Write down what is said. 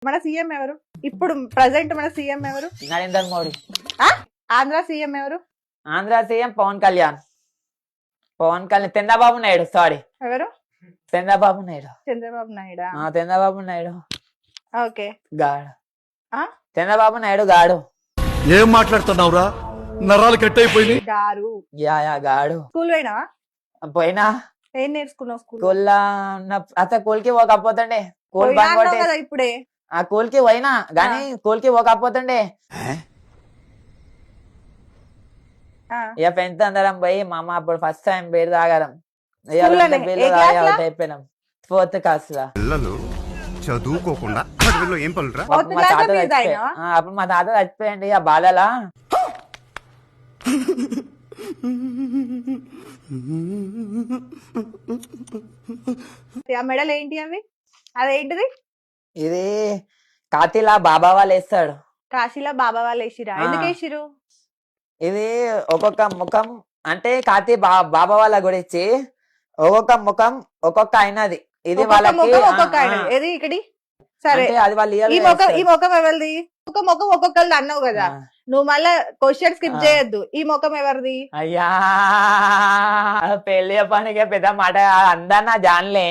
మన సీఎం ఎవరు ఇప్పుడు ప్రజెంట్? మన సీఎం ఎవరు? నరేంద్ర మోడీ. ఆంధ్ర సీఎం ఎవరు? ఆంధ్ర సీఎం పవన్ కళ్యాణ్. చంద్రబాబు నాయుడు. సారీ, ఎవరు? చంద్రబాబు నాయుడు. చంద్రబాబు నాయుడా? చంద్రబాబు నాయుడు ఓకే. గాడు. చంద్రబాబు నాయుడు గాడు. ఏం మాట్లాడుతున్నావురా? నరాలు కట్ అయిపోయింది. గారు. యా గాడు. స్కూల్ పోయినావా? పోయినా. ఏం నేర్చుకున్నావు స్కూల్? కోల్లా అసలు కోల్కి పోకపోతుండే. కోల్ బంద్ కొట్టే కదా ఇప్పుడే. ఆ కోల్కి పోయినా గానీ కోల్కి పోకపోతుండే. ఇక ఫ్రెండ్స్ అందరం పోయి మామ అప్పుడు ఫస్ట్ టైం బీర్ తాగడం. అయిపోయినాం 4th క్లాస్ లా. పిల్లలు చదువుకోకుండా చదువులో ఏం పనులురా? అప్పుడు మా తాత చచ్చిపోయండి ఆ బాధలా. ఆ మెడల్ ఏంటి అవి? అదేంటిది? ఇది కాతిలా బాబా వాళ్ళు వేస్తాడు. కాశీలో బాబా వాళ్ళు వేసిరా? ఎందుకు వేసిరు? ఇది ఒక్కొక్క ముఖం అంటే కాతి బాబా వాళ్ళ గురించి ఒక్కొక్క ముఖం ఒక్కొక్క అయినది. ఇది వాళ్ళకి ఏది ఇక్కడి? సరే, అది వాళ్ళు ఈ ముఖం ఎవరిది? ఒక ముఖం ఒక్కొక్కరిది అన్నావు కదా, నువ్వు మళ్ళా క్వశ్చన్ స్కిప్ చేయొద్దు. ఈ ముఖం ఎవరిది? అయ్యా పెళ్లి పనికి పెద్ద మాట అందరు నా జాన్లే.